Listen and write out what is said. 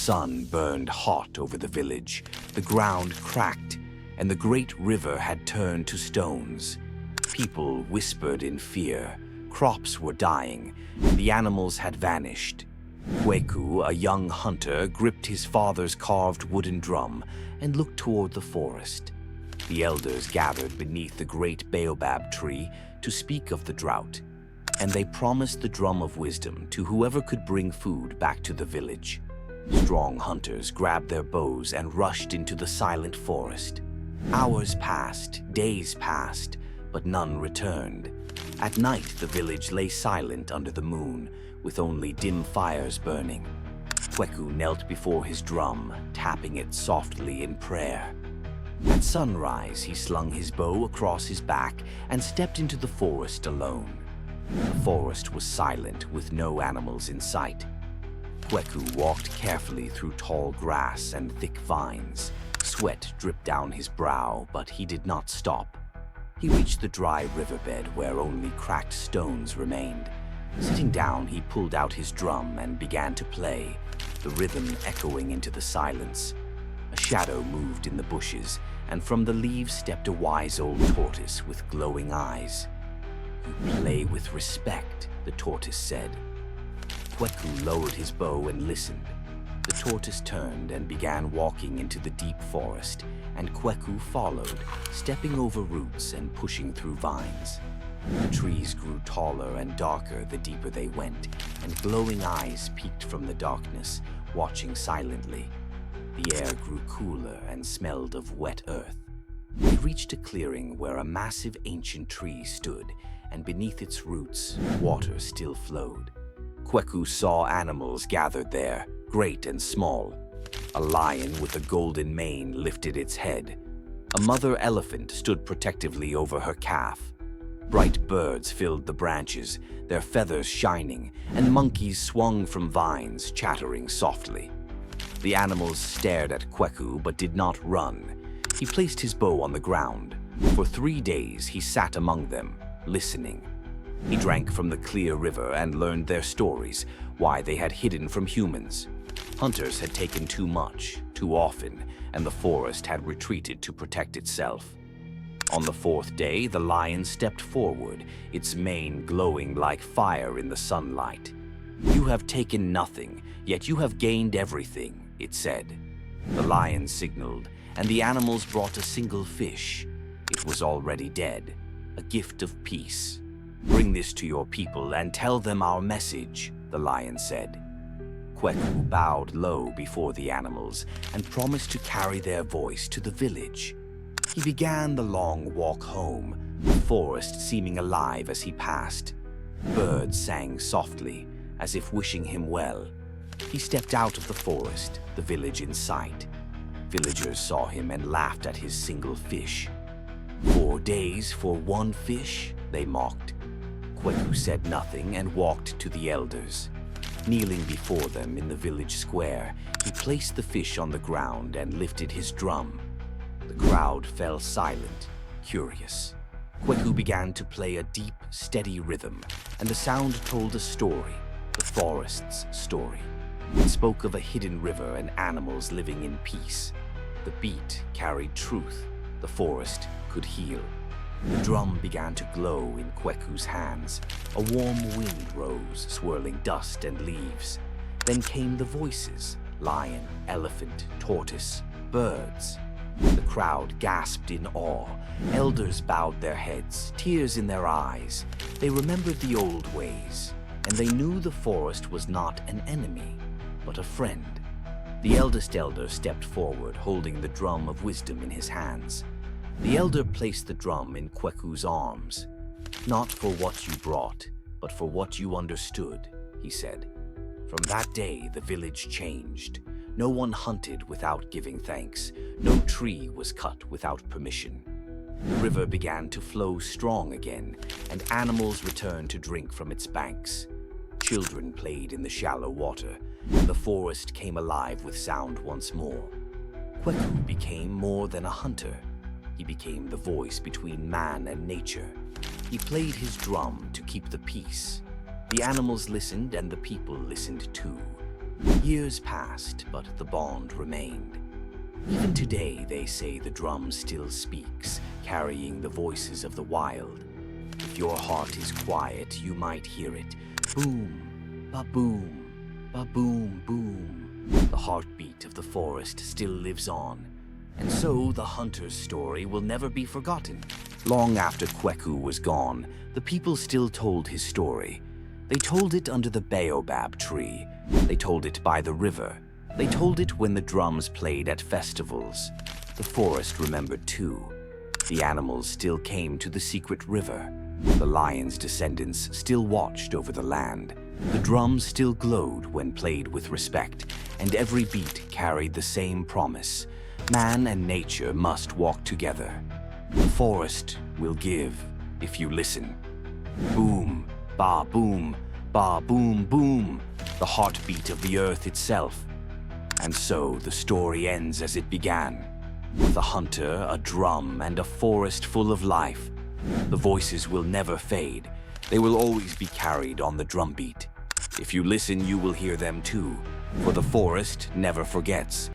sun burned hot over the village, the ground cracked, and the great river had turned to stones. People whispered in fear, crops were dying, and the animals had vanished. Kweku, a young hunter, gripped his father's carved wooden drum and looked toward the forest. The elders gathered beneath the great baobab tree to speak of the drought, and they promised the drum of wisdom to whoever could bring food back to the village. Strong hunters grabbed their bows and rushed into the silent forest. Hours passed, days passed, but none returned. At night, the village lay silent under the moon, with only dim fires burning. Kweku knelt before his drum, tapping it softly in prayer. At sunrise, he slung his bow across his back and stepped into the forest alone. The forest was silent, with no animals in sight. Kweku walked carefully through tall grass and thick vines. Sweat dripped down his brow, but he did not stop. He reached the dry riverbed where only cracked stones remained. Sitting down, he pulled out his drum and began to play, the rhythm echoing into the silence. A shadow moved in the bushes, and from the leaves stepped a wise old tortoise with glowing eyes. "You play with respect," the tortoise said. Kweku lowered his bow and listened. The tortoise turned and began walking into the deep forest, and Kweku followed, stepping over roots and pushing through vines. The trees grew taller and darker the deeper they went, and glowing eyes peeked from the darkness, watching silently. The air grew cooler and smelled of wet earth. They reached a clearing where a massive ancient tree stood, and beneath its roots, water still flowed. Kweku saw animals gathered there, great and small. A lion with a golden mane lifted its head. A mother elephant stood protectively over her calf. Bright birds filled the branches, their feathers shining, and monkeys swung from vines, chattering softly. The animals stared at Kweku but did not run. He placed his bow on the ground. For 3 days he sat among them, listening. He drank from the clear river and learned their stories, why they had hidden from humans. Hunters had taken too much, too often, and the forest had retreated to protect itself. On the 4th day, the lion stepped forward, its mane glowing like fire in the sunlight. "You have taken nothing, yet you have gained everything," it said. The lion signaled, and the animals brought a single fish. It was already dead, a gift of peace. "Bring this to your people and tell them our message," the lion said. Kweku bowed low before the animals and promised to carry their voice to the village. He began the long walk home, the forest seeming alive as he passed. Birds sang softly, as if wishing him well. He stepped out of the forest, the village in sight. Villagers saw him and laughed at his single fish. 4 days for one fish, they mocked. Kweku said nothing and walked to the elders. Kneeling before them in the village square, he placed the fish on the ground and lifted his drum. The crowd fell silent, curious. Kweku began to play a deep, steady rhythm, and the sound told a story, the forest's story. It spoke of a hidden river and animals living in peace. The beat carried truth. The forest could heal. The drum began to glow in Kweku's hands. A warm wind rose, swirling dust and leaves. Then came the voices: lion, elephant, tortoise, birds. The crowd gasped in awe. Elders bowed their heads, tears in their eyes. They remembered the old ways, and they knew the forest was not an enemy, but a friend. The eldest elder stepped forward, holding the drum of wisdom in his hands. The elder placed the drum in Kweku's arms. "Not for what you brought, but for what you understood," he said. From that day, the village changed. No one hunted without giving thanks. No tree was cut without permission. The river began to flow strong again, and animals returned to drink from its banks. Children played in the shallow water, and the forest came alive with sound once more. Kweku became more than a hunter. He became the voice between man and nature. He played his drum to keep the peace. The animals listened and the people listened too. Years passed, but the bond remained. Even today, they say the drum still speaks, carrying the voices of the wild. If your heart is quiet, you might hear it. Boom, ba-boom, ba-boom, boom. The heartbeat of the forest still lives on. And so the hunter's story will never be forgotten. Long after Kweku was gone, the people still told his story. They told it under the baobab tree. They told it by the river. They told it when the drums played at festivals. The forest remembered too. The animals still came to the secret river. The lion's descendants still watched over the land. The drums still glowed when played with respect, and every beat carried the same promise. Man and nature must walk together. The forest will give if you listen. Boom, ba boom, ba boom boom, the heartbeat of the earth itself. And so the story ends as it began, with a hunter, a drum, and a forest full of life. The voices will never fade. They will always be carried on the drumbeat. If you listen, you will hear them too, for the forest never forgets.